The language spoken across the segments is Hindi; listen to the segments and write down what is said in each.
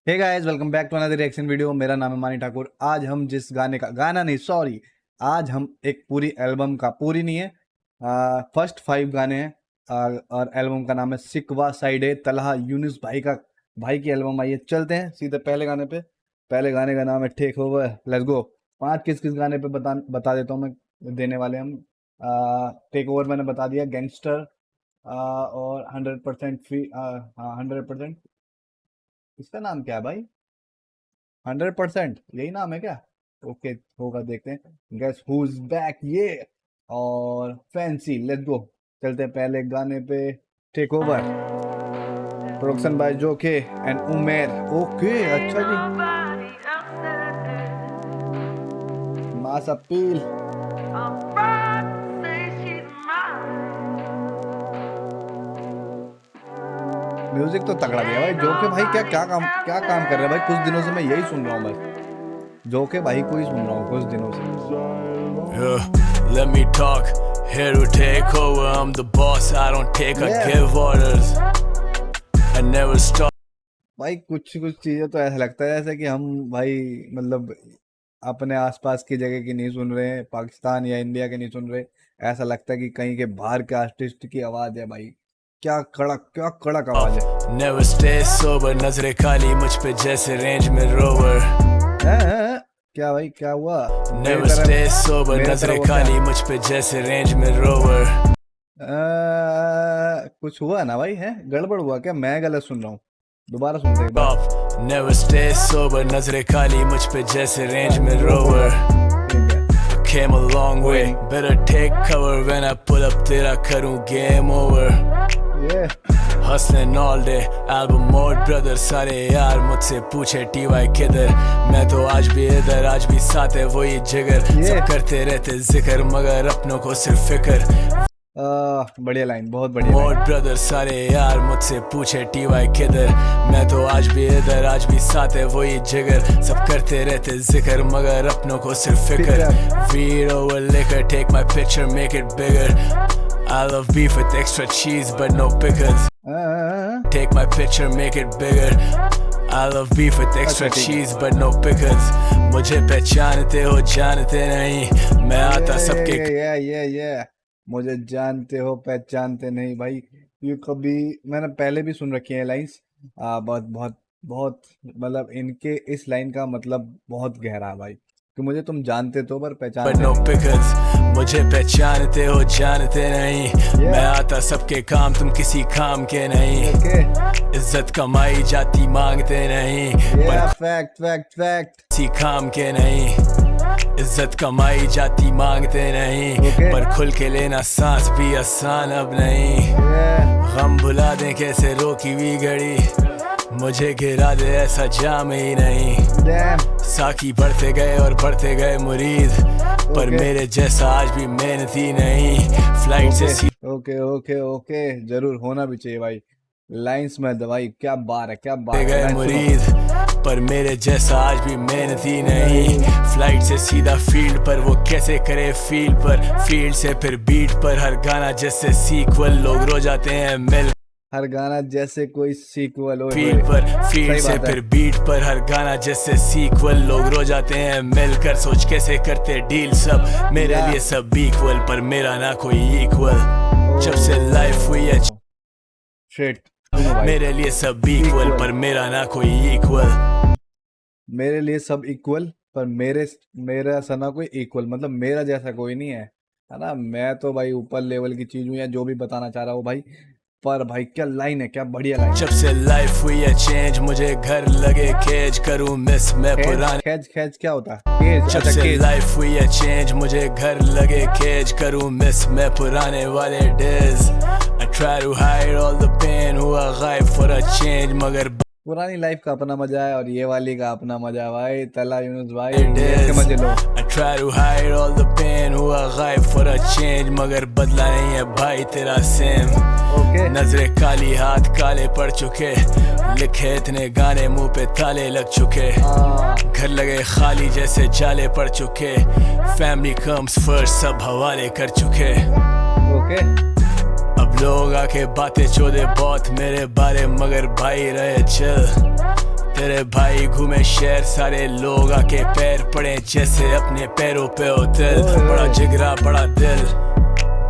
Hey guys, welcome back to another reaction video. मेरा नाम है मानी ठाकुर। आज हम जिस गाना नहीं, सॉरी, आज हम एक पूरी एल्बम का, पूरी नहीं है, फर्स्ट 5 गाने हैं। और एल्बम का नाम है सिकवा साइडे। तलहा यूनुस भाई की एल्बम आई है। चलते हैं सीधे पहले गाने पे। पहले गाने का नाम है टेक ओवर। Let's go. 5 किस किस गाने पे बता देता हूँ मैं, देने वाले हम। टेक ओवर मैंने बता दिया, गैंगस्टर, और 100% फ्री, हाँ 100%। इसका नाम क्या है भाई? 100% यही नाम है क्या? ओके, होगा, देखते हैं। गेस हुज बैक, ये। और फैंसी। Let's go. चलते हैं पहले गाने पे। टेक ओवर, प्रोडक्शन बाय जोके एंड उमेर। ओके, अच्छा जी। Mass appeal. म्यूजिक तो तगड़ा दिया भाई जोके भाई। क्या काम कर रहे हैं भाई? कुछ दिनों से मैं यही सुन रहा हूँ बस, जोके भाई को ही सुन रहा हूँ कुछ दिनों से। Let me talk, here to take over. I'm the boss, I don't take, I give orders. I never stop. भाई कुछ कुछ चीजें तो ऐसा लगता है जैसे कि हम भाई, मतलब अपने आसपास की जगह की नहीं सुन रहे हैं, पाकिस्तान या इंडिया के नहीं सुन रहे। ऐसा लगता है कि कहीं के बाहर के आर्टिस्ट की आवाज है भाई। क्या कड़क आवाज है। Never stay sober, नजरे खाली मुझ पे जैसे रेंज में रोवर. क्या भाई, क्या हुआ? Never stay sober, नजरे खाली मुझ पे जैसे रेंज में रोवर. कुछ हुआ ना भाई? है गड़बड़ हुआ क्या? मैं गलत सुन रहा हूँ? दोबारा सुनते हैं एक बार। Never stay sober, नजरे खाली मुझ पे जैसे रेंज में rover. Came a long way, better take cover when I pull up, तेरा करूँ game over. Hustling all day, album mode brother. सारे यार मुझसे पूछे TY किधर, मैं तो आज भी इधर, आज भी साथ है वही जिगर. सब करते रहते जिक्र मगर अपनों को सिर्फ फिक्र. बढ़िया लाइन, बहुत बढ़िया मोड ब्रदर. सारे यार मुझसे पूछे TY किधर, मैं तो आज भी इधर, आज भी साथ है वही जिगर. सब करते रहते जिक्र मगर अपनों को सिर्फ फिक्र. Weed over liquor, take my picture, make it bigger. I love beef with extra cheese but no pickles. Take my picture, make it bigger. I love beef with extra cheese but no pickles. मुझे पहचानते हो जानते नहीं, मैं आता सबके. मुझे जानते हो पहचानते नहीं भाई। ये कभी मैंने पहले भी सुन रखी है लाइंस। बहुत बहुत बहुत, मतलब इनके इस लाइन का मतलब बहुत गहरा है भाई, कि मुझे तुम जानते तो पर पहचानते no नहीं। pickles. मुझे पहचानते हो जानते नहीं, मैं आता सबके काम, तुम किसी काम के नहीं. इज्जत कमाई जाती मांगते नहीं, फैक्ट किसी काम के नहीं. इज्जत कमाई जाती मांगते नहीं, पर खुल के लेना सांस भी आसान अब नहीं. गम भुला दें कैसे रोकी हुई घड़ी, मुझे गिरा दे ऐसा जाम ही नहीं. साकी बढ़ते गए और बढ़ते गए मुरीद, पर मेरे जैसा आज भी मेहनती नहीं. फ्लाइट से ओके, जरूर होना भी चाहिए भाई लाइंस में दवाई। क्या बात है, क्या बात गए है। मुरीद, पर मेरे जैसा आज भी मेहनती नहीं. फ्लाइट से सीधा फील्ड पर, वो कैसे करे फील्ड पर, फील्ड से फिर बीट पर. हर गाना जैसे सीक्वल, लोग रो जाते हैं मिल. हर गाना जैसे कोई सीक्वल हो फील्ड पर, फील्ड से फिर बीट पर. हर गाना जैसे सीक्वल, लोग रो जाते हैं मिलकर. सोच कैसे करते डील सब, मेरे लिए सब इक्वल, पर मेरा ना कोई इक्वल. जब से लाइफ हुई है मेरे लिए सब इक्वल, पर मेरा ना कोई इक्वल. मेरे लिए सब इक्वल, पर मेरा सा ना कोई इक्वल, मतलब मेरा जैसा कोई नहीं है ना। मैं तो भाई ऊपर लेवल की चीज हूँ, या जो भी बताना चाह रहा हूँ भाई। पर भाई क्या लाइन है, क्या बढ़िया लाइन। जब से लाइफ हुई है चेंज, मुझे घर लगे केज, करूँ मिस मैं पुराने. खेज क्या होता है? जब से लाइफ हुई है चेंज, मुझे घर लगे केज, करूँ मिस मैं पुराने वाले days. I try to hide all the pain, हुआ गायब for a change, मगर पुरानी लाइफ का अपना मजा है और ये वाली का अपना मजा है भाई। तला यूनुस भाई, इसके मजे लो। I try to hide all the pain, हुआ गायब for a change, मगर बदला नहीं है भाई तेरा सेम. नजरे काली हाथ काले पड़ चुके, लिखे इतने गाने मुंह पे ताले लग चुके. घर लगे खाली जैसे जाले पड़ चुके, फैमिली कम्स फर्स्ट सब हवाले कर चुके. अब लोग आके बातें चोदे बहुत मेरे बारे, मगर भाई रहे चिल. तेरे भाई घूमे शहर सारे लोग आके पैर पड़े जैसे अपने पैरों पे हो दिल बड़ा जिगरा बड़ा दिल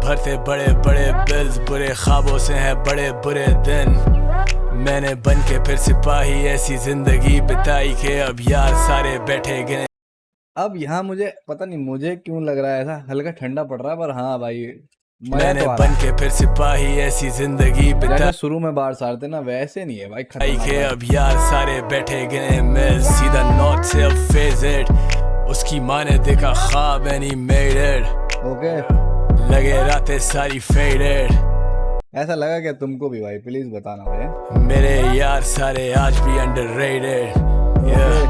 भरते बड़े बड़े बिल्स बुरे ख्वाबों से हैं बड़े बुरे दिन मैंने बन के फिर सिपाही ऐसी जिंदगी बिताई के अब यार सारे बैठे गए अब यहाँ मुझे पता नहीं मुझे क्यों लग रहा है ऐसा हल्का ठंडा पड़ रहा है पर हाँ भाई मजा मैंने तो आ रहा बन के फिर सिपाही ऐसी जिंदगी है। बिताई जैसे शुरू में बाहर सारते ना वैसे नहीं है भाई खतरनाक के है। अब यार सारे बैठे गए मिल सीधा नॉर्थ से अब फेज इट उसकी माँ ने देखा ख्वाब and he made it okay लगे रातें सारी फेडेड ऐसा लगा क्या तुमको भी भाई प्लीज बताना भाई मेरे यार सारे आज भी underrated yeah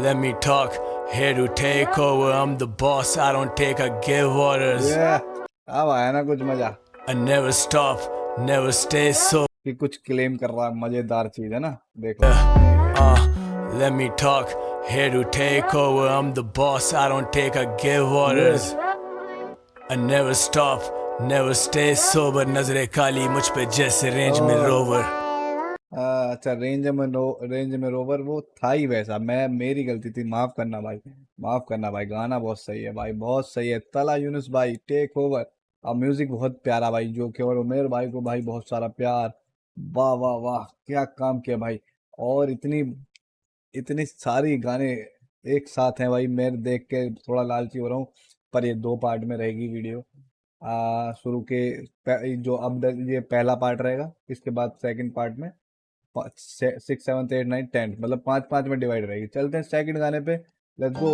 let me talk here to take over I'm the boss I don't take I give orders अब आया ना कुछ मजा I never stop never stay so कि कुछ क्लेम कर रहा है मजेदार चीज है ना देखो let me talk here to take over I'm the boss I don't take I give orders I never stop never stay sober नजरे काली मुझ पे जैसे रेंज में रोवर अच्छा रेंज में रोवर वो था ही वैसा मैं मेरी गलती थी माफ करना भाई गाना बहुत सही है भाई बहुत सही है तला यूनुस भाई टेक ओवर अब म्यूजिक बहुत प्यारा भाई जो कि और उमेर भाई को भाई बहुत सारा प्यार वाह वाह वाह क्या काम किया भाई और इतनी सारी गाने एक साथ हैं भाई मैं देख के थोड़ा लालची हो रहा हूँ पर ये 2 पार्ट में रहेगी वीडियो शुरू के जो अब ये पहला पार्ट रहेगा इसके बाद सेकंड पार्ट में 6 7 8 9 10 मतलब 5 में डिवाइड रहेगी चलते हैं सेकंड गाने पे लेट्स गो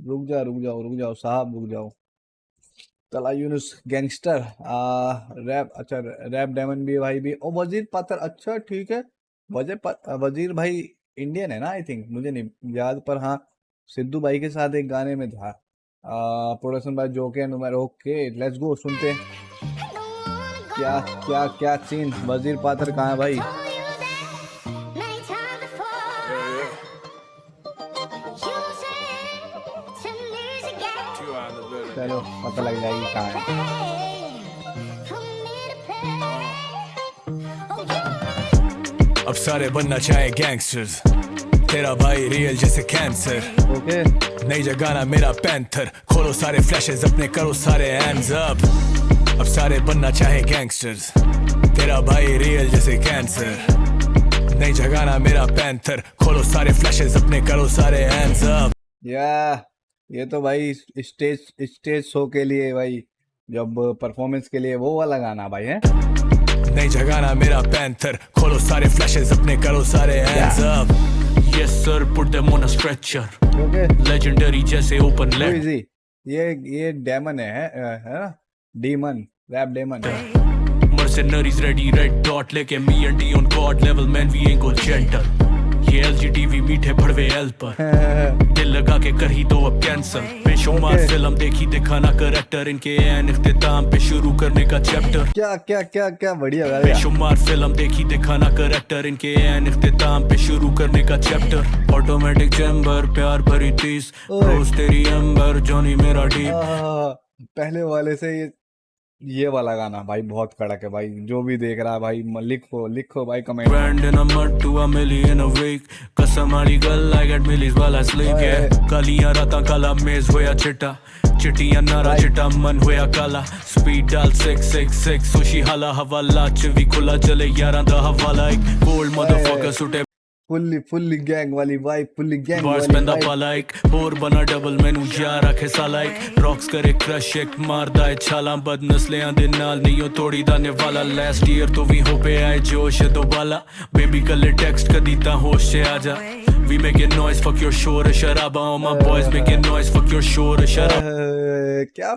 रुक जाओ साहब रुक जाओ तला यूनुस गैंगस्टर रैप अच्छा रैप डायमंड भी है भाई भी और वजीर पाथर अच्छा ठीक है वजीर भाई इंडियन है ना आई थिंक मुझे नहीं याद पर हाँ सिद्धू भाई के साथ एक गाने में था प्रोडक्शन बाय जोके नुमेर ओके लेट्स गो सुनते हैं क्या क्या क्या सीन वजीर पाथर कहाँ है भाई चलो पता लग जाएगी कहाँ है अब सारे बनना चाहे गैंगस्टर्स तेरा भाई रियल जैसे कैंसर ओके नई जगाना मेरा पैंथर खोलो सारे फ्लैशेस अपने करो सारे हैंड्स अप अब सारे बनना चाहे गैंगस्टर्स तेरा भाई रियल जैसे कैंसर नई जगाना मेरा पैंथर खोलो सारे फ्लैशेस अपने करो सारे हैंड्स अप या ये तो भाई स्टेज शो के लिए भाई जब परफॉर्मेंस के लिए वो वाला गाना भाई है नई जगाना मेरा पैंथर खोलो सारे फ्लैशेस अपने करो सारे hands up yes sir put them on a stretcher okay legendary जैसे ओपन लेग इजी ये डेमन है ना demon rap demon Mercenaries ready, red dot लेके me and D on God level man we ain't go gentle ये LGTV मीठे भड़वे L पर दिल लगा के कर ही दो अब कैंसल बेशुमार फिल्म देखी दिखाना करेक्टर इनके एन इख्तिताम पे शुरू करने का चैप्टर क्या क्या क्या क्या बढ़िया गाया बेशुमार फिल्म देखी दिखाना करेक्टर इनके एन इख्तिताम पे शुरू करने का चैप्टर ऑटोमेटिक चैम्बर प्यार भरी 30 रोज तेरी एम्बर जॉनी मेरा डीप पहले वाले से ये वाला गाना भाई बहुत कड़क है भाई जो भी देख रहा है भाई लिखो भाई comment Brand in a mud to a million a week कसम वाली गल I get millies while I sleep yeah कालियां रातां काला मेज होया चिट्टा चिट्टियां नारा चिट्टा मन होया काला स्पीड डाल 666 सुशी हाला हवाला च भी खुला चले यारां दा हवाला एक गोल्ड मदरफकर सुटे फुल्ली गैंग वाली भाई फुल्ली गैंग बार्स वाली पेंदा vibe। पाला एक होर बना डबल मैनू यार आखे साला एक रॉक्स करे क्रश एक मारदा है छाला बद नस्लियां दे नाल नहीं तोड़ी दाने वाला लास्ट ईयर तो भी हो पे आए जोश दोबाला बेबी कल टेक्स्ट कदी ता होश से आजा We making noise fuck your shore शराबा all my boys making noise fuck your shore शराबा क्या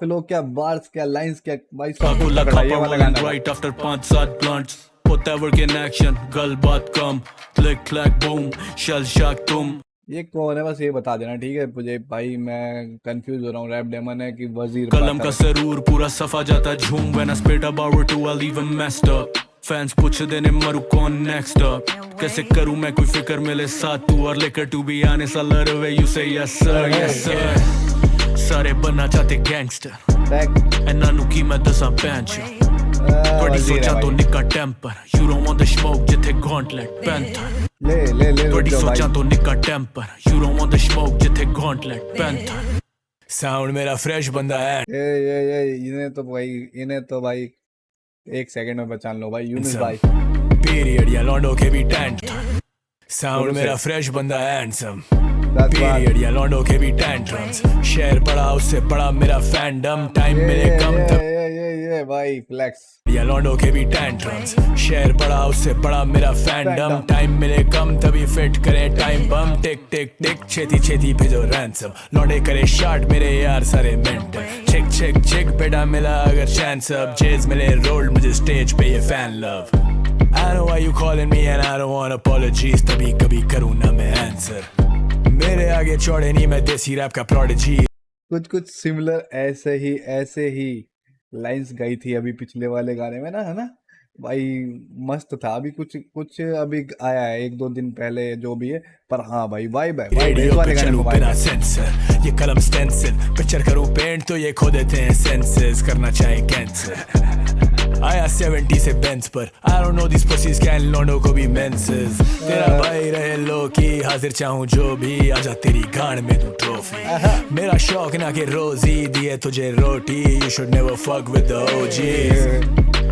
फिलो क्या बार्स क्या लाइंस क्या भाई सब काकुला कुछ तगड़ा, ये खापा वाला rolling गाना right after 5-7 blunts put that work in action गल बात कम click clack boom shell shock तुम ये कौन है बस ये बता देना ठीक है मुझे भाई मैं कंफ्यूज हो रहा हूँ रैप डेमन है कि वजीर कलम का पाथर है। सरूर पूरा सफा जाता झूम when I spit about it too I'll even messed up fans पूछ देने मरू कौन next up कैसे करूँ मैं कोई फिक्र मिले साथ तू और लेकर तू भी आने सा लड़वे you say yes sir सारे बनना चाहते gangster Back, ਇਹਨਾਂ ਨੂੰ ਕੀ ਮੈਂ ਦੱਸਾਂ ਪੈਂਚ बड़ी वजीर है सोचा तो भाई। निक्का temper you don't want the smoke जिथे गॉन्टलेट पैंथर ले रुक बड़ी जाओ भाई। सोचा तो निक्का temper you don't want the smoke जिथे गॉन्टलेट पैंथर साउंड मेरा फ्रेश बंदा है इन्हें तो भाई 1 सेकंड में पहचान लो भाई, यूनुस Handsome. भाई। पीरियड या लॉन्डो के भी टेंट साउंड बोलो मेरा से। फ्रेश बंदा हैंडसम That's bad. पीरियड या लॉन्डो के भी टेंट्रम्स शेयर पड़ा उससे बड़ा मेरा फैंडम टाइम मिले कम तब ये भाई फ्लेक्स। या लॉन्डो के भी टेंट्रम्स शेयर पड़ा उससे बड़ा मेरा फैंडम Fandom. टाइम मिले कम तभी फिट करे टाइम बम टिक टिक टिक छेती छेती भेजो रैंसम लौंडे करे शॉट मेरे यार सारे मिनट चिक चिक चिक बेटा मिला अगर चांस अब जेज मिले रोल्ड मुझे स्टेज पे ये fan love I know why you calling me and I don't want apologies तभी कभी करूँ ना मैं आंसर मेरे आगे चौड़े नहीं मैं देसी रैप का prodigy कुछ सिमिलर ऐसे ही लाइंस गई थी अभी पिछले वाले गाने में ना, है ना भाई। मस्त था। अभी कुछ अभी आया है 1-2 दिन पहले जो भी है, पर हाँ भाई वाइब है, वाइब है इस रेडियो वाले पे गाने चलूं में, वाइब बिना है। सेंसर ये कलम स्टेंसिल पिक्चर करूं पेंट तो ये खो देते हैं सेंसेस करना चाहे कैंसर आया 70 से बेंच पर I don't know these pussies can लौंडों को भी मेंसेस तेरा भाई रहे लो की हाजिर चाहूं जो भी आजा तेरी गांड में दूं ट्रॉफी मेरा शौक ना कि रोजी दिए तुझे रोटी you should never fuck with the OGs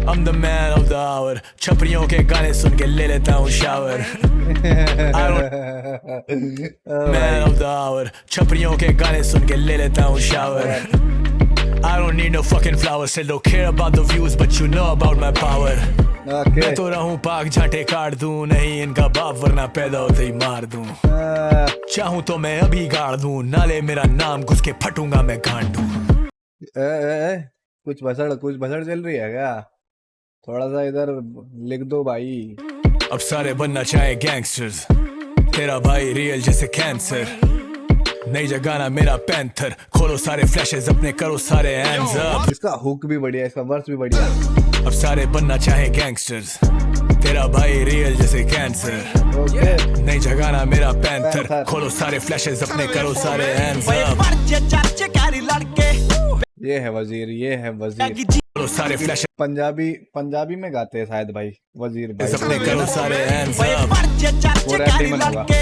I'm the man of the hour छपरियों के गाने सुन के ले लेता हूँ shower man of the hour छपरियों के गाने सुन के ले लेता हूँ shower I don't need no fucking flowers still don't care about the views but you know about my power okay. मैं तो रहूं पाक झाटे काट दूं नहीं इनका बाप वरना पैदा होते ही मार दूं चाहूं तो मैं अभी गाड़ दूं नाले मेरा नाम घुस के फटूंगा मैं गांडू कुछ भसड़ चल रही है क्या? थोड़ा सा इधर लिख दो भाई। अब सारे बनना चाहे गैंगस्टर्स तेरा भाई रियल जैसे कैंसर नई जगाना मेरा पैंथर खोलो सारे फ्लैशेस अपने करो सारे हैंड्स अप इसका हुक भी बढ़िया है, इसका वर्स भी बढ़िया है। अब सारे बनना चाहे गैंगस्टर्स तेरा भाई रियल जैसे कैंसर ओके। नई जगाना मेरा पैंथर पैंथर। खोलो सारे फ्लैशेस अपने करो सारे हैंड्स ਓਏ अप ਪਰ ਜੇ ਚਰਚ ਕਰੀ लड़के ये है वजीर। खोलो सारे फ्लैशेस पंजाबी में गाते हैं शायद भाई वजीर भाई। अपने करो सारे हैंड्स ਓਏ अप ਪਰ ਜੇ ਚਰਚ वो रैप ਕਰੀ नहीं बनूंगा। लड़के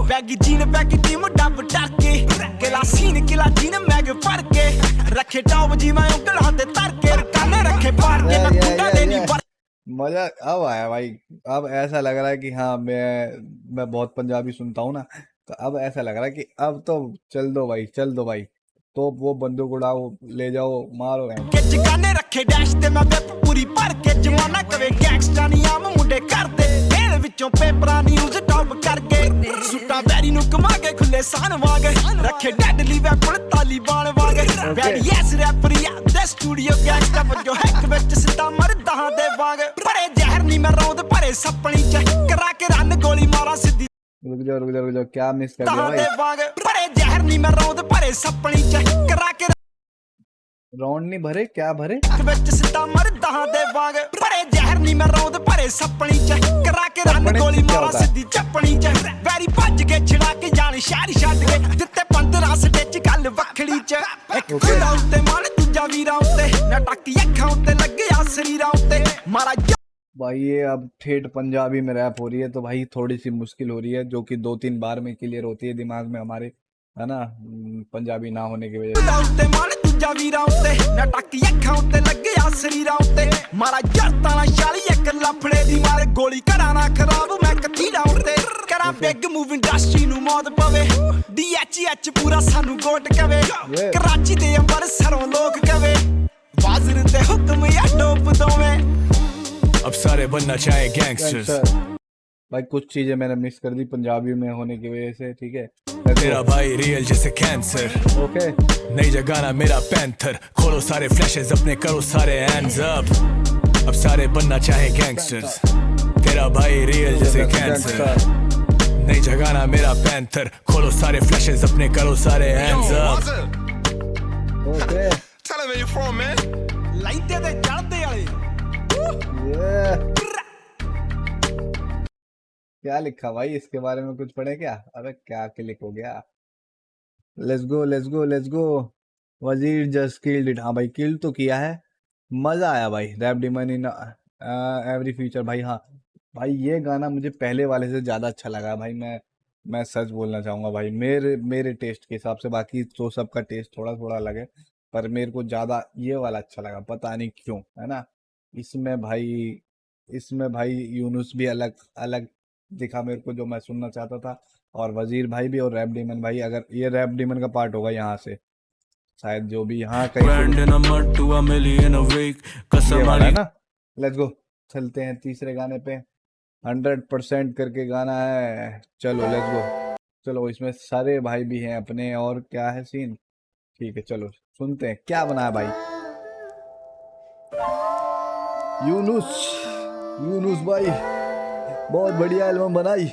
baggy gene baggy team dub टाके किला सीन किला जीन मैग फड़ के रखे टॉप जी मैं उंगल हाथे तर के काने रखे पार के मैं कुंडा देनी पर मजा अब आया भाई। अब ऐसा लग रहा है कि हाँ मैं बहुत पंजाबी सुनता हूँ ना, तो अब ऐसा लग रहा है कि अब तो चल दो भाई। तो वो बंदूक उड़ाओ, ले जाओ, मारो हैं। के जगाने रखे डैश ते मैं वेब पूरी भर के जमाना कवे गैंगस्टर नी आम मुंडे करदे खेल विचों पेपरां न्यूज़ टॉप करके सुट्टा बैरी नु कमा के खुले सान वांग रखे डेडली वेपन तालिबान वांग बैरी एस रैपर या दे स्टूडियो गैंगस्टर वजो हैक विच सिद्धा मरदा दे वांग भरे जहर नी मैं रौंद भरे सपनी च करा के रन गोली मारा सिद्धी रुक जाओ, क्या मिस कर दिया दे भाई? वांग भरे जहर नी मैं रौंद भरे सपनी च करा के राउंड नहीं भरे, क्या भरे? ਵਿੱਚ ਸਿੱਧਾ ਮਰਦਾਂ ਦੇ ਵਾਂਗ ਭਰੇ ਜ਼ਹਿਰ ਨੀ ਮੈਂ ਰੌਂਦ ਭਰੇ ਸੱਪਣੀ ਚ ਕਰਾ ਕੇ ਰਨ ਸੱਪਣੀ ਚ ਗੋਲੀ ਕਿਆ ਮਾਰਾ ਹੁੰਦਾ ਹੈ? ਸਿੱਧੀ ਚੱਪਣੀ ਚ ਵੈਰੀ ਭੱਜ ਕੇ ਛੜਾ ਕੇ ਜਾਣ ਸ਼ਹਿਰ ਛੱਡ ਕੇ ਦਿੱਤੇ 15 ਸਟੇਚ ਗੱਲ ਵੱਖੜੀ ਚ ਇੱਕ ਖੁਦਾ ਉੱਤੇ ਮਨ ਦੂਜਾ ਵੀਰਾਂ ਉੱਤੇ ਨਾ ਟੱਕੀ ਅੱਖਾਂ ਉੱਤੇ ਲੱਗਿਆ ਸਰੀਰਾਂ ਉੱਤੇ ਮਾਰਾ भाई ये अब ठेठ पंजाबी में रैप हो रही है, तो भाई थोड़ी सी मुश्किल हो रही है, जो कि 2-3 बार में क्लियर होती है दिमाग में हमारे, है ना, पंजाबी ना होने की वजह से। ਖੁਦਾ ਉੱਤੇ ਮਨ ਦੂਜਾ ਵੀਰਾਂ ਉੱਤੇ ਨਾ ਟੱਕੀ ਅੱਖਾਂ ਉੱਤੇ ਲੱਗਿਆ ਸਰੀਰਾਂ ਉੱਤੇ ਮਾਰਾ ਜਰਤਾਂ ਨਾਲ 40 ਇੱਕ ਲਫੜੇ ਦੀ ਮਾਰੇ ਗੋਲੀ ਕਰਾਂ ਨਾ ਖਰਾਬ ਮੈਂ ਕਤੀੜਾ ਉੱਤੇ ਕਰਾਂ ਬਿਗ ਮੂਵ ਇੰਡਸਟਰੀ ਨੂੰ ਮੌਤ ਪਵੇ DHH ਪੂਰਾ ਸਾਨੂੰ ਗੋਟ ਕਵੇ ਕਰਾਚੀ ਦੇ ਅੰਬਰਸਰੋਂ ਲੋਕ ਕਵੇ ਵਾਜ਼ਰ ਤੇ ਹੁਕਮ या ਡੋਪ ਦੋਵੇਂ अब सारे बनना चाहे गैंगस्टर्स भाई कुछ चीजें मैंने मिस कर दी पंजाबी में होने की वजह से, ठीक है। तेरा भाई रियल जैसे कैंसर ओके। नई जगाना मेरा पैंथर खोलो सारे फ्लैशेस अपने करो सारे हैंड्स अप अब सारे बनना चाहे गैंगस्टर्स तेरा भाई रियल जैसे कैंसर नई जगाना मेरा पैंथर खोलो सारे फ्लैशेस अपने करो सारे hands up okay. Tell him where you from, man. ਲੈਂਦੇ ਤੇ ਚੜਦੇ ਵਾਲੇ क्या लिखा भाई इसके बारे में, कुछ पढ़े क्या? अरे क्या क्लिक हो गया। Let's go. वजीर जस्ट किल्ड इट। हाँ भाई किल तो किया है, मजा आया भाई। Rap demon in every future भाई। हाँ भाई, ये गाना मुझे पहले वाले से ज्यादा अच्छा लगा भाई। मैं सच बोलना चाहूंगा भाई, मेरे मेरे टेस्ट के हिसाब से। बाकी तो सबका टेस्ट थोड़ा थोड़ा अलग है, पर मेरे को ज्यादा ये वाला अच्छा लगा, पता नहीं क्यों, है ना। इसमें भाई इसमें भाई यूनुस भी अलग अलग दिखा मेरे को, जो मैं सुनना चाहता था। और वजीर भाई भी, और रैप डिमन भाई। अगर ये रैप डिमन का पार्ट होगा यहाँ से शायद, जो भी यहाँ कहीं Grand in a mud to a million a week. ये कसम वाला है वाली ना। लेट्स गो, चलते हैं तीसरे गाने पे। 100% करके गाना है, चलो लेट्स गो। चलो, इसमें सारे भाई भी हैं अपने, और क्या है सीन। ठीक है, चलो सुनते हैं क्या बना है भाई। यूनुस यूनुस भाई, बहुत बढ़िया एल्बम बनाई।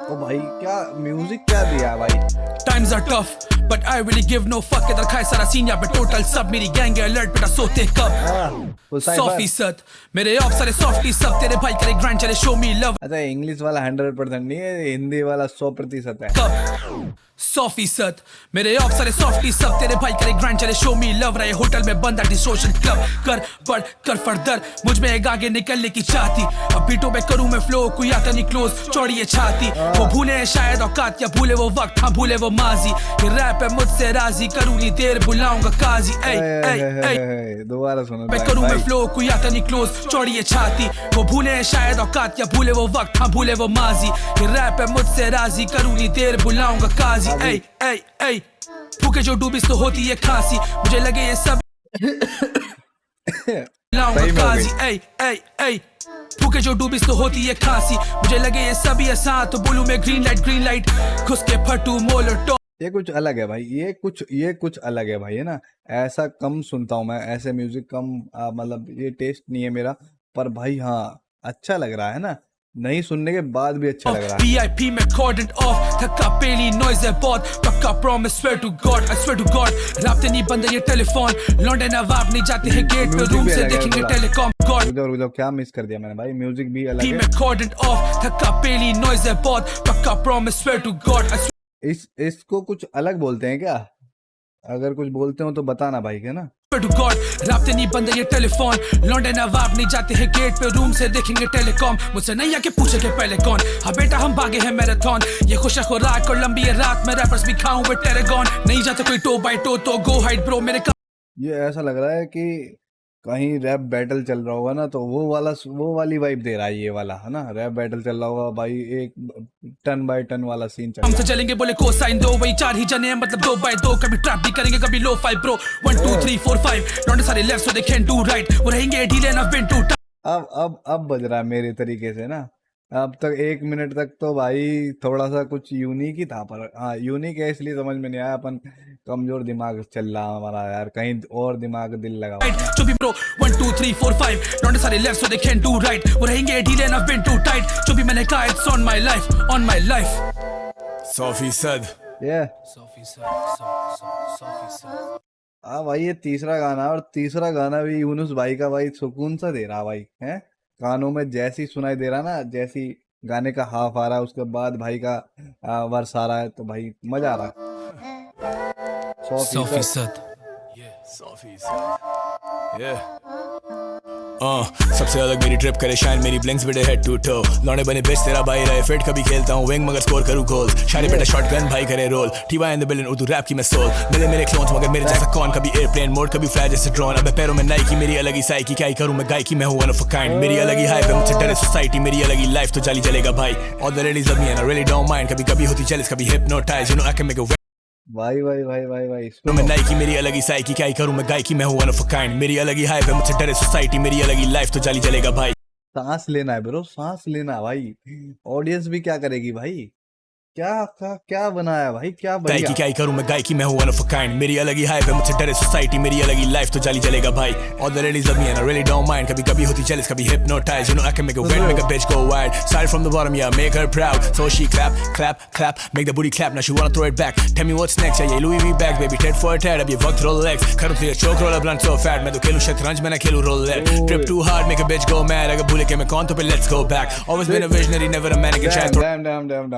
ओ भाई, क्या म्यूजिक क्या दिया है भाई। Times are tough, but I really give no fuck. इधर खाए सारा सीन यहाँ पे टोटल सब, मेरी गैंग है अलर्ट, बेटा सोते कब। वो साइड 100% मेरे ऑफ सारे सॉफ्टी सब, तेरे भाई करे ग्रैंड चले शो मी लव अच्छा, इंग्लिश वाला 100% नहीं है, हिंदी वाला 100% है। कब। 100% मेरे ऑफ सारे सॉफ्टी सब, तेरे भाई करे ग्रैंड चले शो मी लव। रहे होटल में बंद एट सोशल क्लब, कर बढ़ कर फर्दर मुझ में एक आगे निकलने की चाहती। अब बीटों पे करूं मैं फ्लो, कोई आता नहीं क्लोज, चौड़ी है छाती। वो भूले हैं शायद औकात, या भूले वो वक्त, हाँ भूले वो माजी। ये रैप है मुझसे राजी, करूं नहीं देर बुलाऊंगा काजी। ऐ ऐ ऐ दोबारा सुनो मैं करूं मैं फ्लो, कोई आता नहीं क्लोज, चौड़ी है छाती। वो भूले हैं शायद औकात, या भूले वो वक्त, हाँ भूले वो माजी। ये रैप है मुझसे राजी, करूं नहीं देर बुलाऊंगा काजी। ऐ ऐ ऐ भूखे जो डूबिस तो होती है खांसी, मुझे लगे ये सब लाऊंगा सही में हो गई। काजी। ऐ ऐ ऐ भूखे जो डूबिस तो होती है खांसी, मुझे लगे ये सभी आसान, तो बोलूं मैं ग्रीन लाइट घुस के फटू मोलर। ये कुछ अलग है भाई, ये कुछ अलग है भाई, है ना। ऐसा कम सुनता हूँ मैं, ऐसे म्यूजिक कम, मतलब ये टेस्ट नहीं है मेरा। पर भाई हाँ, अच्छा लग रहा है ना, नहीं सुनने के बाद भी अच्छा लग रहा है। VIP में cordoned off, थका पेली नॉइज है बहुत, पक्का promise swear to God, I swear to God। राब्ते नहीं बंद ये टेलीफोन, लौंडे नवाब नहीं जाते हैं गेट पे, म्यूजिक रूम भी से अलग है देखेंगे थोड़ा। Telecom God. रुको, क्या मिस कर दिया मैंने भाई, म्यूजिक भी अलग VIP है। में cordoned off, थका पेली नॉइज है बहुत, पक्का promise swear to God, I इसको कुछ अलग बोलते हैं क्या? अगर कुछ बोलते हो तो बताना भाई, है ना। swear to God। राब्ते नहीं बंद ये टेलीफोन, लौंडे नवाब नहीं जाते हैं गेट पे, रूम से देखेंगे टेलीकॉम। मुझसे नहीं आके पूछे के पहले कौन, हाँ बेटा हम भागे हैं मैराथन। ये खुशा खुराक और लंबी है रात में, रैपर्स भी खाऊं वे टेरेगॉन। नहीं जाता कोई टो बाय टो, तो गो हाइड ब्रो मेरे। ये ऐसा लग रहा है कि कहीं रैप बैटल चल रहा होगा ना, तो वो वाली वाइब दे रहा है ये वाला, है ना। रैप बैटल चल रहा होगा भाई, एक टन बाय टन वाला सीन चल रहा हमसे चलेंगे बोले को साइन दो, वही 4 ही जने हैं मतलब 2 by 2। कभी ट्रैप भी करेंगे, कभी लो 5 ब्रो। 1 2 3 4 5 लौंडे सारे left so they can do right, वो रहेंगे ढीले ना विन टू। है। अब बज रहा है मेरे तरीके से ना। अब तक 1 मिनट तक तो भाई थोड़ा सा कुछ यूनिक ही था, पर हाँ यूनिक है इसलिए समझ में नहीं आया। अपन कमजोर दिमाग चल रहा हमारा यार, कहीं और दिमाग दिल लगा। जो भी ब्रो 1 2 3 4 5 लौंडे सारे left so they can do right, वो रहेंगे ढीले ना विन टू टाइट। जो भी मैंने कहा it's on my life, on my life. 100%। ये हाँ भाई, ये तीसरा गाना, और तीसरा गाना भी यूनुस भाई का भाई सुकून सा दे रहा भाई, है। कानों में जैसी सुनाई दे रहा ना, जैसी गाने का हाफ आ रहा है, उसके बाद भाई का वर्स आ रहा है, तो भाई मजा आ रहा है। 100%। 100%। सबसे अलग मेरी ट्रिप करे शाइन, मेरी ब्लिंक्स बिड़े हेड टू टो। लौंडे बने बेच तेरा भाई रहे फिट, कभी खेलता हूँ विंग मगर स्कोर करूँ गोल। शायरी बेटा शॉटगन भाई करे रोल, टीवा in the billion Urdu rap की मैं सोल। मेरे क्लोन्स मगर मेरे जैसा कौन, कभी एयरप्लेन मोड कभी फ्लाई जैसे ड्रोन। अब पैरों में नाइकी, मेरी अलग ही साइकी, क्या ही करूँ मैं गायकी, मैं हूँ वन ऑफ अ काइंड। मेरी अलग ही हाइप है, मुझसे डरे सोसाइटी, मेरी अलग ही लाइफ तो जाली चलेगा भाई। All the ladies love me and I really don't mind, कभी होती जेलस, कभी hypnotise, you know I can make a भाई भाई भाई भाई भाई तो मैं नाइकी, मेरी अलग ही साइकी, क्या ही करूँ मैं गायकी, मैं हूँ वन ऑफ अ काइंड। मेरी अलग ही हाइप है, मुझसे डरे सोसाइटी, मेरी अलग ही लाइफ तो जाली चलेगा भाई। सांस लेना है ब्रो, सांस लेना है भाई। ऑडियंस भी क्या करेगी भाई, क्या बनाया भाई, क्या गायकी, बढ़िया। क्या ही करूँ मैं गायकी, मैं हूँ वन ऑफ अ काइंड। मेरी अलग ही हाइप है, मुझसे डरे सोसाइटी, मेरी अलग ही लाइफ तो जाली चलेगा भाई। All the ladies love me and I really don't mind, कभी होती जेलस, कभी hypnotise, you know I can make a wait, make a bitch go wild. Started from the bottom, yeah, make her proud, so she clap, make the booty clap, now she wanna throw it back. Tell me what's next, yeah, ये Louis V bags, baby, tit for tat, अब ये वक्त Rolex, करूँ तुझे choke roll, blunt so fat, मैं तो खेलूँ शतरंज, मैं ना खेलूँ roulette, trip too hard, make a bitch go mad, अगर भूले के मैं कौन तो पे let's go back, always been a visionary, never a mannequin, शायद डैम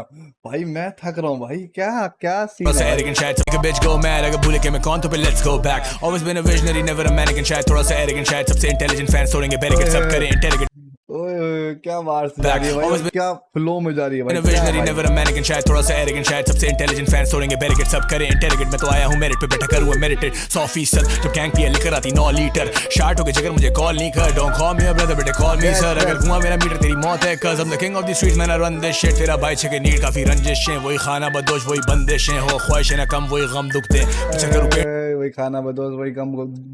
भाई, मैं थक रहा हूँ भाई, क्या क्या सीन थोड़ा सा है arrogant शायद make a bitch go mad अगर भूले कि मैं कौन तो फिर let's go back always been a visionary never a mannequin शायद थोड़ा सा arrogant शायद सबसे intelligent fans तोड़ेंगे barricade सब करें interrogate ओए ओए, क्या बार से जा रही है भाई, Always और क्या फ्लो में जा रही है भाई, been a क्या visionary भाई? never a mannequin शायद थोड़ा सा arrogant शायद सबसे intelligent fans तोड़ेंगे barricade सब करें interrogate मैं तो आया हूँ merit पे बैठा करूँ merited 100% जब गैंग पिया लेकर आती 9 लीटर शार्ट हो गए जिगर मुझे कॉल नहीं कर don't call me a brother बेटे call me sir अगर हुआ मेरा मीटर तेरी मौत है cause I'm the king of the streets man I run this shit तेरा भाई छके नीड काफी रंजिशें वही खाना बदोश वही बंदिशें हो ख्वाहिशें ना कम वही गम दुखते पीछे करूँ ए, वही खाना बदोश वही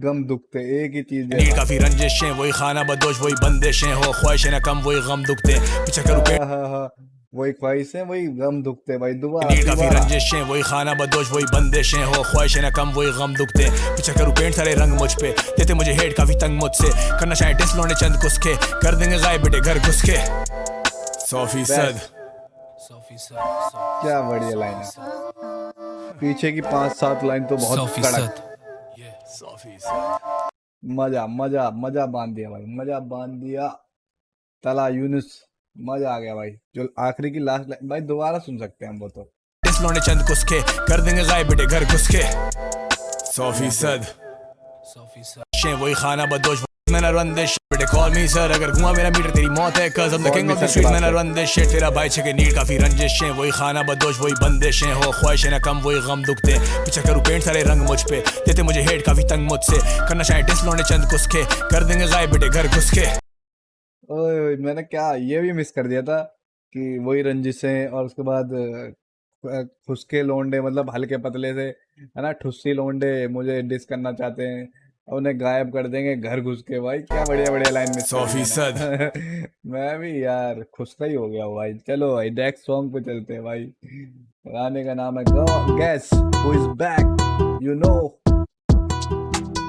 गम दुखते, एक ही चीज है नीड काफी रंजिशें वही खाना बदोश वही बंदिशें हो ख्वाहिशें ना कम वही गम दुखते पीछे करूँ हाँ, वही ख्वाहिशें वही गम दुखते भाई, दोबारा नीड काफी दोबारा। रंजिशें वही खाना बदोश वही बंदिशें हो ख्वाहिशें ना कम वही गम दुखते पीछे करूँ पेंट सारे रंग मुझ पे देते मुझे हेट काफी तंग मुझसे करना चाहे टेस्ट लौंडे चंद कुसके कर देंगे गायब बेटे घर घुस के 100% क्या बढ़िया लाइन है, पीछे की 5-7 लाइन तो बहुत कड़क, 100% मजा मजा मजा बांध दिया भाई, मजा बांध दिया। तला यूनुस, मजा आ गया भाई। जो आखिरी की लास्ट लाइन भाई दोबारा सुन सकते हैं हम वो तो। टेस्ट लौंडे चंद कुसके कर देंगे गायब बेटे घर घुस के 100% शें वही खाना बदोश मैंने रन दिस शिट बेटे कॉल मी सर अगर घुमा मेरा मीटर तेरी मौत है cause I'm the king of the street मैंने रन दिस शिट तेरा भाई छके नीड काफी रंजिशें वही खाना बदोश वही बंदिशें हो ख्वाहिशें ना कम वही गम दुखते पीछे करूँ पेंट सारे रंग मुझ पे देते मुझे हेट काफी तंग मुझसे करना चाहे टेस्ट लौंडे चंद कुसके कर देंगे गायब बेटे घर घुस के ओए ओए, मैंने क्या ये भी मिस कर दिया था कि वही रंजिशें और उसके बाद खुसके लोंडे, मतलब हल्के पतले से है ना, ठुस्सी लोंडे मुझे डिस करना चाहते हैं और उन्हें गायब कर देंगे घर घुस के। भाई क्या बढ़िया बढ़िया लाइन मिस कर दी 100% मैंने। मैं भी यार खुशका ही हो गया हूँ भाई। चलो भाई नेक्स्ट सॉन्ग पे चलते हैं भाई। गाने का नाम है guess who is back, you know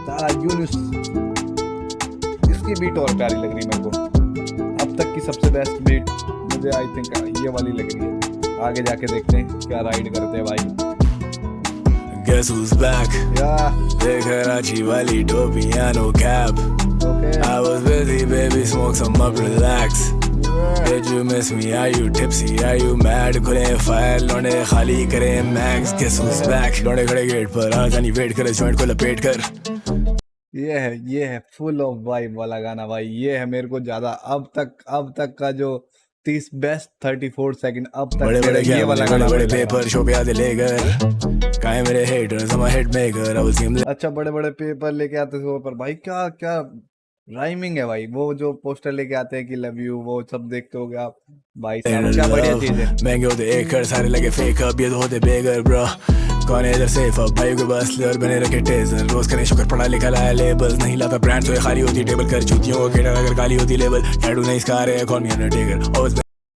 Tara Yunus. इसकी बीट और प्यारी लग रही है मेरे को, अब तक की सबसे बेस्ट बीट मुझे आई थिंक ये वाली लग रही है। आगे जाके देखते हैं क्या राइड करते हैं भाई। Guess who's back या देख कराची वाली टोपियां no cap okay I was busy baby smoke some up relax Did you miss me? Are you tipsy? Are you mad? खुले फायर लौंडे खाली करे मैक्स Guess who's back लौंडे खड़े गेट पर आजानी वेट करे जॉइंट को लपेट कर ये है फुल ऑफ वाइब वाला गाना भाई। ये है मेरे को ज्यादा अब तक का जो 30 बेस्ट 34 सेकंड अब तक बड़े बड़े ये क्या वाला बड़े गाना बड़े मुझे लगा। पेपर शो पे आते लेकर काहे मेरे haters I'm a hit maker I will see him अच्छा बड़े बड़े पेपर लेके आते थे पर भाई क्या क्या राइमिंग है भाई। वो जो पोस्टर लेके आते हैं कि लव यू, वो सब देखते हो गए आप भाई साहब, क्या बढ़िया चीज है। महंगे होते एकड़ सारे लगे फेक अब ये तो होते बेगर ब्रो कौन है इधर सेफ अब भाई के बस ले और बने रखे टेजर रोज करें शुक्र पढ़ा लिखा लाया लेबल्स नहीं लाता ब्रांड तो ये खाली होती टेबल कर जूतियों को केटर अगर काली होती लेबल टैटू नहीं इसका रहे कॉल मी अंडरटेकर और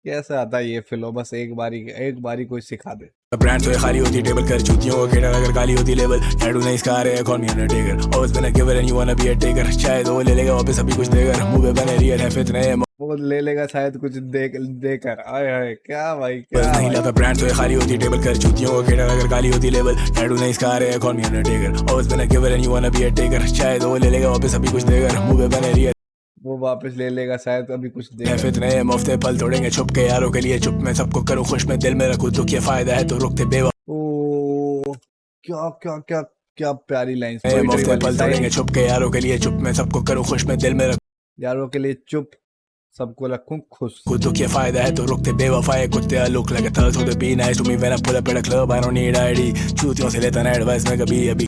कैसे आता है ये फ्लो, बस एक बारी कोई सिखा दे। ब्रांड तो ये खाली होती टेबल कर जूतियों को केटर अगर काली होती लेबल टैटू नहीं इसका रहे call me Undertaker always been a giver and you wanna be a taker शायद वो ले लेगा वापस अभी कुछ देकर मुंह पे बने रियल है फितने वो ले लेगा शायद कुछ देकर। आए हाय क्या भाई बस क्या नहीं भाई। लाता ब्रांड तो ये खाली होती टेबल कर जूतियों को केटर अगर काली होती लेबल टैटू नहीं इसका रहे call me Undertaker always been a giver and you wanna be a taker शायद वो ले लेगा वापस अभी कुछ देकर मुंह पे बने रियल वो वापस ले लेगा शायद अभी कुछ मैं देगा। फितने मुफ्ते पल तोड़ेंगे छुप के यारों के लिए चुप मैं सबको करूँ खुश मैं दिल में रखूँ दुख ये फायदा है तो रुकते बेवा ओ क्या क्या क्या क्या प्यारी लाइन। मुफ्ते पल तोड़ेंगे छुप के यारों के लिए चुप मैं सबको करूँ खुश मैं दिल में रखूँ यारों के लिए चुप सबको रखूं खुश। दुख ये फायदा है तो रुकते बेवफाए कुत्ते I look like a thug so they be nice to me when I pull up at a club I don't need ID चूतियों से लेता ना एडवाइस मैं कभी अभी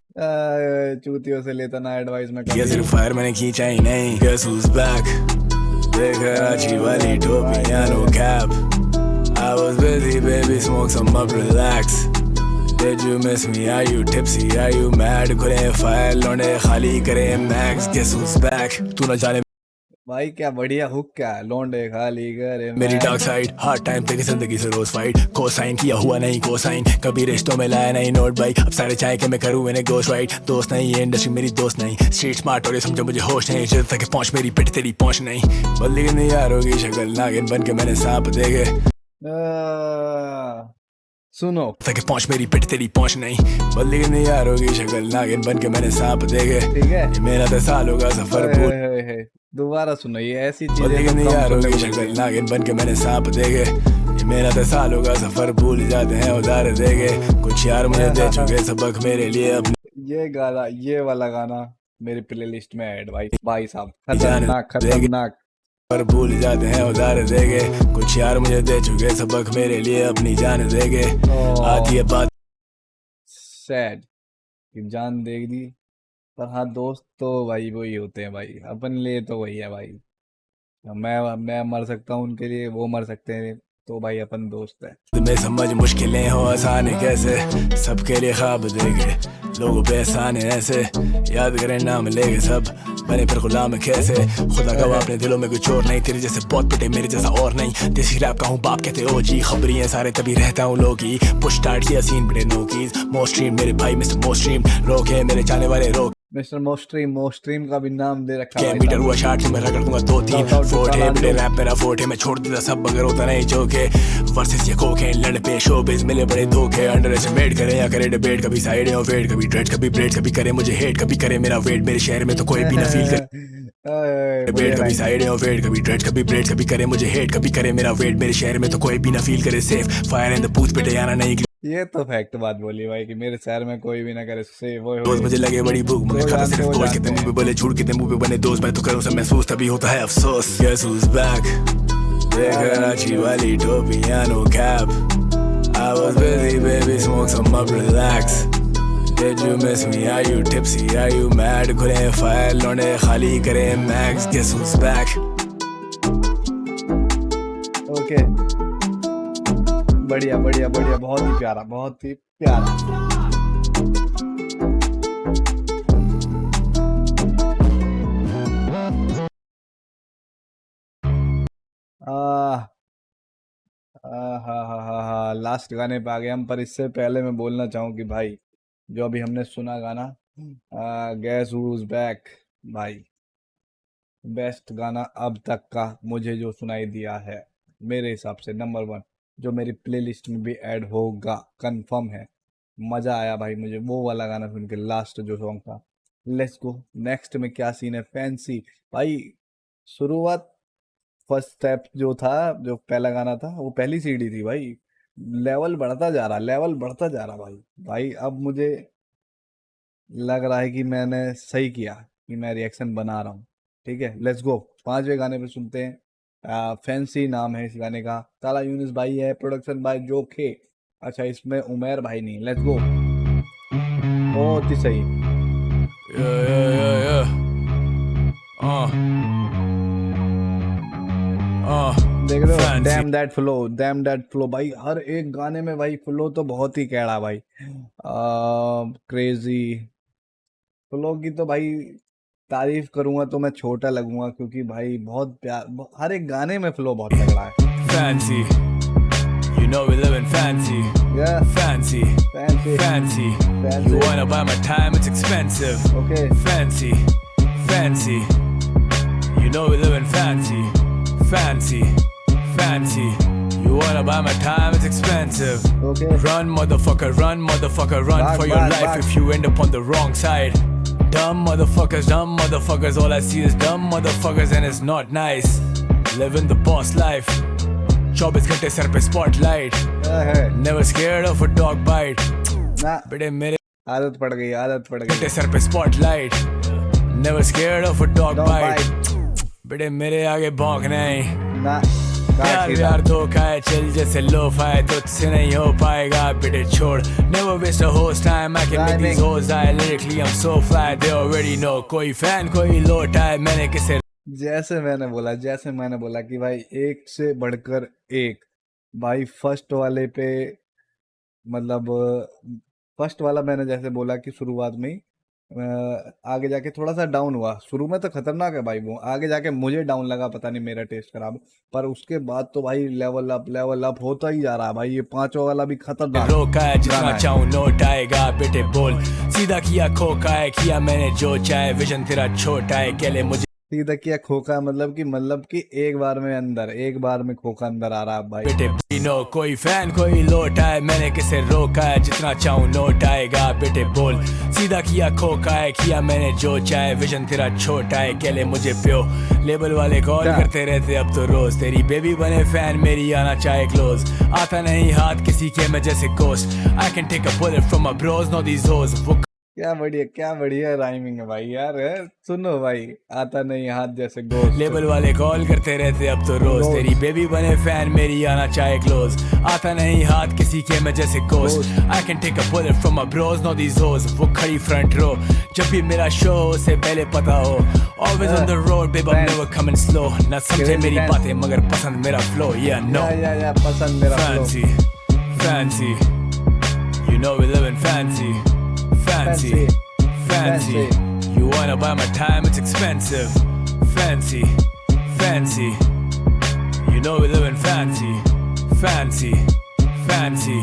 चूतियों से लेता ना एडवाइस में ये सिर्फ फायर मैंने खींचा ही नहीं Guess who's back देख कराची वाली टोपियां no cap I was busy baby smoke some up relax Did you miss me? Are you tipsy? Are you mad? खुले फायर लौंडे खाली करे मैक्स Guess who's back तू न जाने भाई क्या बढ़िया हुक, क्या लौंडे खाली करे मेरी डार्क साइड हार्ड टाइम तक जिंदगी से रोज फाइट को साइन किया हुआ नहीं को साइन कभी रिश्तों में लाया नहीं नोट भाई अब सारे चाहे कि मैं करूँ मैंने गोस्ट राइट दोस्त नहीं ये इंडस्ट्री मेरी दोस्त नहीं स्ट्रीट स्मार्ट और ये समझो मुझे होश नहीं जिद तक पहुंच मेरी पिट तेरी पहुंच नहीं बल्ली नहीं यारों की शक्ल नागिन बन के मैंने सांप देखे सुनो तक पहुंच मेरी पिट तेरी पहुंच नहीं बल्ली नहीं यारों की शक्ल नागिन बन के मैंने सांप देखे ठीक है। ये मेरा 10 सालों का सफर भूल दोबारा सुनो ये ऐसी बल्ली चीजें नहीं कम यारों सुनने की को शक्ल मिलती हैं। नागिन बन के मैंने सांप देखे ये मेहनत है सालों का सफर, भूल जाते हैं उधार देंगे, कुछ यार मुझे दे चुके सबक मेरे लिए अपने ये गाना, ये वाला गाना मेरी प्लेलिस्ट में ऐड भाई। भाई साहब जान खतरनाक देंगे। खतरनाक। पर भूल जाते हैं उधार देंगे, कुछ यार मुझे दे चुके सबक मेरे लिए अपनी जान देंगे। आती है बात सैड कि जान दे दी, पर हाँ दोस्त तो भाई वही होते हैं भाई, अपन लिए तो वही है भाई। मैं मर सकता हूँ उनके लिए, वो मर सकते हैं, तो भाई अपन दोस्त है। में समझ मुश्किलें हो आसान है कैसे, सबके लिए ख्वाब देंगे, लोगों पे एहसान है ऐसे, याद करें नाम लेंगे सब, बने फिर गुलाम है कैसे। खुदा का अपने दिलों में कुछ और नहीं, तेरे जैसे बहुत पिटे मेरे जैसा और नहीं, देसी रैप का हूँ बाप कहते ओ जी, खबरी है सारे तभी रहता हूँ लोगी, पुश स्टार्ट किया सीन बड़े नोकीज, मोस्ट्रीम मेरे भाई मिस्टर मोस्ट्रीम, रोके मेरे जाने वाले रोक मिस्टर मोस्ट्रीम का भी नाम दे रखा है मीटर हुआ शार्ट में रगड़ दूंगा 2-3 फोर्ट है बड़े रैप मेरा फोर्ट है, मैं छोड़ देता सब अगर होता नहीं जोके, वर्सेस ये कोके लड़ पे शोबिज मिले बड़े धोखे, अंडर एस्टिमेट करे या करे डिबेट, कभी साइड है और वेट, कभी ड्रेड कभी ब्रेड, कभी करे मुझे हेट, कभी करे मेरा वेट, मेरे शहर में तो कोई भी ना फील करे डिबेट, कभी साइड है और वेट, कभी ड्रेड कभी ब्रेड, कभी करे मुझे हेट, कभी करे मेरा वेट, मेरे शहर में तो कोई भी ना फील करे safe, fire in the booth पे आना नहीं। ये तो फैक्ट बात बोली भाई कि मेरे शहर में कोई भी ना करे से वो रोज मुझे लगे बड़ी भूख, मुझे खाता सिर्फ गोश्त, कितने मुंह पे बोले झूठ, कितने मुंह पे बने दोस्त, मैं तो करूं सब महसूस तभी होता है अफसोस। Guess who's back? देख कराची वाली टोपियां no cap, I was busy baby smoke some up relax, did you miss me, are you tipsy, are you mad, खुले फाइल लौंडे खाली करे max, guess who's back? Okay बढ़िया बढ़िया बढ़िया, बहुत ही प्यारा बहुत ही प्यारा। हा लास्ट गाने पे आ गए हम, पर इससे पहले मैं बोलना चाहूँ कि भाई जो अभी हमने सुना गाना गैस हूज बैक, भाई बेस्ट गाना अब तक का मुझे जो सुनाई दिया है, मेरे हिसाब से नंबर 1, जो मेरी प्लेलिस्ट में भी ऐड होगा कंफर्म है। मज़ा आया भाई मुझे वो वाला गाना सुन के, लास्ट जो सॉन्ग था। लेट्स गो नेक्स्ट में क्या सीन है। फैंसी भाई शुरुआत, फर्स्ट स्टेप जो था, जो पहला गाना था वो पहली सीडी थी भाई, लेवल बढ़ता जा रहा, लेवल बढ़ता जा रहा भाई। भाई अब मुझे लग रहा है कि मैंने सही किया कि मैं रिएक्शन बना रहा हूँ। ठीक है लेट्स गो 5वें गाने पे सुनते हैं। फैंसी नाम है इस गाने का, ताला यूनिस भाई है, प्रोडक्शन बाय जोखे। अच्छा इसमें उमेर भाई नहीं। लेट्स गो, बहुत ही सही। देख लो डैम दैट फ्लो भाई, हर एक गाने में भाई फ्लो तो बहुत ही कैड़ा भाई। क्रेजी फ्लो की तो भाई तारीफ करूंगा तो मैं छोटा लगूंगा, क्योंकि भाई बहुत प्यार, हर एक गाने में फ्लो बहुत तगड़ा है। Fancy, you know we live in fancy. Yeah. Fancy, Fancy. fancy. Fancy. You wanna buy my time? It's expensive. Okay. Fancy, fancy. You know we live in fancy. Fancy, fancy. You wanna buy my time? It's expensive. Okay. Run, motherfucker, run Back, for your back, life back. if you end up on the wrong side. Dumb motherfuckers, all I see is dumb motherfuckers and it's not nice. Living the boss life, 24 घंटे सर पे spotlight, है never scared of a dog bite. ना, बेटे मेरे आदत पड़ गई घंटे सर पे spotlight, never scared of a dog Dog bite. बेटे मेरे आगे भौंक नहीं, ना यार धोखा है, चल जैसे लोफा है, तुझसे नहीं हो पाएगा बेटे छोड़। Never waste a host time, I can make these hoes die. Lyrically I'm so fly, they already know. कोई फैन कोई लोटा है, मैंने किसे जैसे मैंने बोला कि भाई एक से बढ़कर एक भाई। फर्स्ट वाले पे मतलब फर्स्ट वाला मैंने जैसे बोला कि शुरुआत में ही आगे जाके थोड़ा सा डाउन हुआ। शुरू में तो खतरनाक है भाई वो, आगे जाके मुझे डाउन लगा, पता नहीं मेरा टेस्ट खराब, पर उसके बाद तो भाई लेवल अप होता ही जा रहा है भाई। ये 5वां वाला भी खतरनाक रोका है, जितना गाना है। चाहूं नोट आएगा बेटे बोल, सीधा किया खोका है, किया मैंने जो चाहे, विजन तेरा छोटा है, केले मुझे सीधा किया खोखा, मतलब कि एक बार में खोखा अंदर आ रहा है भाई। बेटे नो कोई फैन कोई लोट आए, मैंने किसे रोका है, जितना चाहूं नोट आएगा। बेटे बोल सीधा किया खोका है, किया मैंने जो चाहे, विजन तेरा छोटा है, कहले मुझे प्यो। लेबल वाले कॉल क्या? करते रहते अब तो रोज, तेरी बेबी बने फैन मेरी आना चाहे क्लोज। आता नहीं हाथ किसी के मैं जैसे ghost, I can take a bullet from my bros no these hoes. वो क्या बढ़िया राइमिंग है भाई यार। सुनो भाई, आता नहीं हाथ जैसे गोश्त। लेबल वाले कॉल करते रहते अब तो रोज, रोज। तेरी बेबी बने फैन मेरी आना चाहे क्लोज। आता नहीं हाथ किसी के मैं जैसे ghost, I can take a bullet from my bros no these hoes. वो खड़ी फ्रंट रो जब भी मेरा शो से पहले पता हो, always on the road babe I am never coming slow. ना समझे मेरी बातें मगर पसंद मेरा फ्लो, या नो या पसंद मेरा flow। fancy fancy you know we live in fancy fancy fancy you wanna buy my time it's expensive fancy fancy you know we live in fancy fancy fancy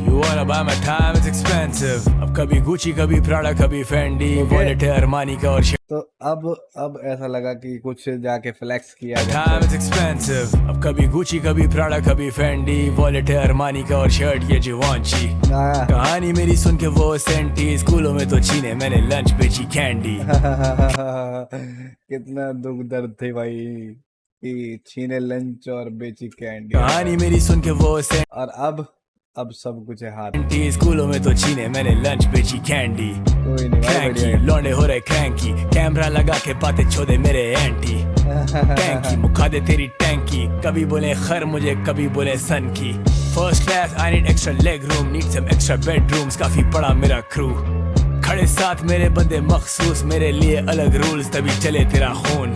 you wanna buy my time it's expensive। अब कभी गुची कभी प्राडा कभी फेंडी, वॉलेट है अरमानी का और तो अब ऐसा लगा कि कुछ जाके फ्लेक्स किया जाए। time is expensive। अब कभी गुची कभी प्राडा कभी फेंडी, वॉलेट है अरमानी का और शर्ट ये जिवांची। हाँ। कहानी मेरी सुन के वो सेंटी, स्कूलों में तो छीने मैंने लंच बेची कैंडी। कितना दुख दर्द थे भाई कि छीने लंच और बेची कैंडी। कहानी मेरी सुन के वो सेंटी, और अब सब कुछ है हाथ। स्कूलों में तो छीने मैंने लंच बेची कैंडी। कोई नहीं भाई, क्रैंकी बढ़िया है। लौंडे हो रहे क्रैंकी, कैमरा लगा के बातें छोड़े मेरे एंटी। टैंकी मुखा दे तेरी टैंकी, कभी बोले खर मुझे कभी बोले सन की। First class I need extra leg room, need some extra bedrooms, काफी बड़ा मेरा क्रू। खड़े साथ मेरे बंदे मखसूस, मेरे लिए अलग रूल्स तभी चले तेरा खून।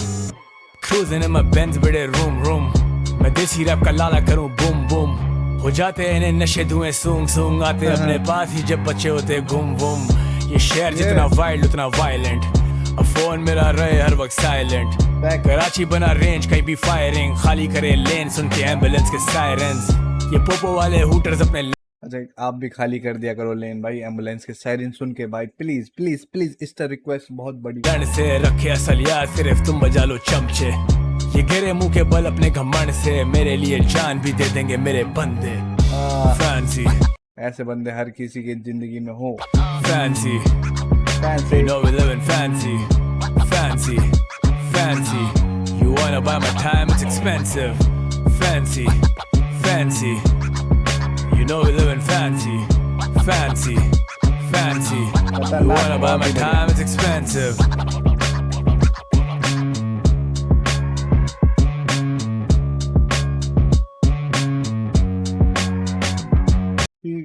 क्रूजिंग इन माय बेंज बड़े रूम रूम, मैं देसी रैप का लाला करूं बूम बूम। हो जाते हैं इन्हें नशे धुएं सूंघ सूंघ, आते अपने पास ही जब बच्चे होते घूम घूम। ये शहर जितना वाइल्ड उतना वायलेंट, अब फोन मेरा रहे हर वक्त साइलेंट। कराची बना रेंज कहीं भी फायरिंग, खाली करे लेन सुन के एम्बुलेंस के सायरन्स। ये पोपो वाले हूटर्स अपने अच्छा, आप भी खाली कर दिया करो लेन भाई एम्बुलेंस के सायरन सुन के भाई, प्लीज प्लीज प्लीज। इस तरह रिक्वेस्ट बहुत बड़ी। लड़ से रखे असल याद, सिर्फ तुम बजा लो चमचे। ये गिरे मुंह के बल अपने घमंड से, मेरे लिए जान भी दे देंगे मेरे बंदे। फैंसी ऐसे बंदे हर किसी की जिंदगी में हो। Fancy fancy you know we live in fancy fancy fancy you wanna buy my time it's expensive fancy fancy you know we live in fancy fancy fancy you wanna buy my time it's expensive।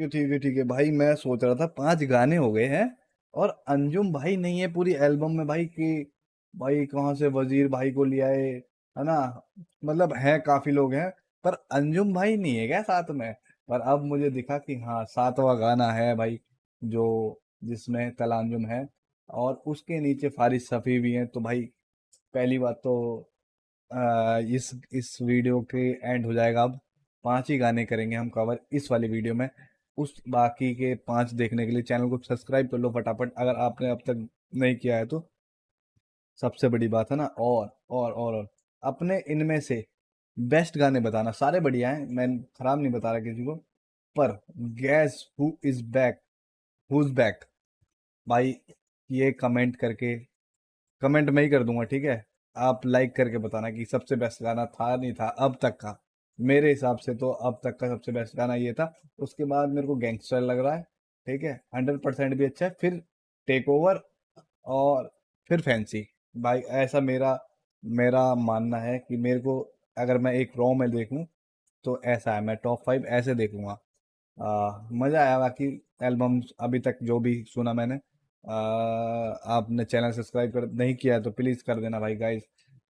ठीक है भाई। मैं सोच रहा था 5 गाने हो गए हैं और अंजुम भाई नहीं है पूरी एल्बम में भाई। कि भाई कहाँ से वजीर भाई को लिया है ना। मतलब है काफी लोग हैं पर अंजुम भाई नहीं है क्या साथ में। पर अब मुझे दिखा कि हाँ 7वां गाना है भाई, जो जिसमें तलांजुम है और उसके नीचे फारिस सफ़ी भी हैं। तो भाई पहली बात तो इस वीडियो के एंड हो जाएगा। अब 5 ही गाने करेंगे हम कवर इस वाली वीडियो में। उस बाकी के 5 देखने के लिए चैनल को सब्सक्राइब कर लो फटाफट, अगर आपने अब तक नहीं किया है तो। सबसे बड़ी बात है ना। और अपने इनमें से बेस्ट गाने बताना। सारे बढ़िया हैं, मैं खराब नहीं बता रहा किसी को, पर gas who is back, who is back भाई, ये कमेंट करके, कमेंट में ही कर दूंगा ठीक है। आप लाइक करके बताना कि सबसे बेस्ट गाना था नहीं था अब तक का। मेरे हिसाब से तो अब तक का सबसे बेस्ट गाना ये था। उसके बाद मेरे को गैंगस्टर लग रहा है, ठीक है, 100% भी अच्छा है। फिर टेक ओवर और फिर फैंसी भाई। ऐसा मेरा मेरा मानना है कि मेरे को अगर मैं एक रॉ में देखूं तो ऐसा है, मैं टॉप 5 ऐसे देखूंगा। मज़ा आया। बाकी एल्बम्स अभी तक जो भी सुना मैंने, आपने चैनल सब्सक्राइब कर नहीं किया है तो प्लीज़ कर देना भाई गाइस।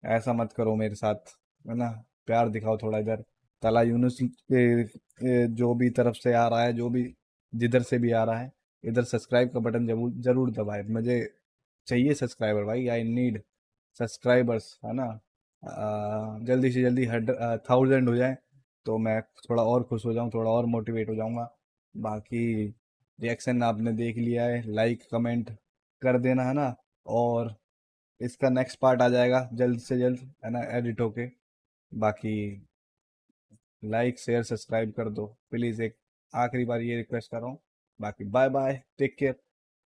ऐसा मत करो मेरे साथ, है ना। प्यार दिखाओ थोड़ा। इधर तला यूनुस के जो भी तरफ से आ रहा है, जो भी जिधर से भी आ रहा है, इधर सब्सक्राइब का बटन जरूर जरूर दबाए। मुझे चाहिए सब्सक्राइबर भाई, आई नीड सब्सक्राइबर्स, है ना। जल्दी से जल्दी 1000 हो जाए तो मैं थोड़ा और खुश हो जाऊँ, थोड़ा और मोटिवेट हो जाऊँगा। बाकी रिएक्शन आपने देख लिया है, लाइक कमेंट कर देना, है ना। और इसका नेक्स्ट पार्ट आ जाएगा जल्द से जल्द, है ना, एडिट होके। बाकी लाइक शेयर सब्सक्राइब कर दो प्लीज़, एक आखिरी बार ये रिक्वेस्ट कर रहा हूँ। बाकी बाय बाय, टेक केयर।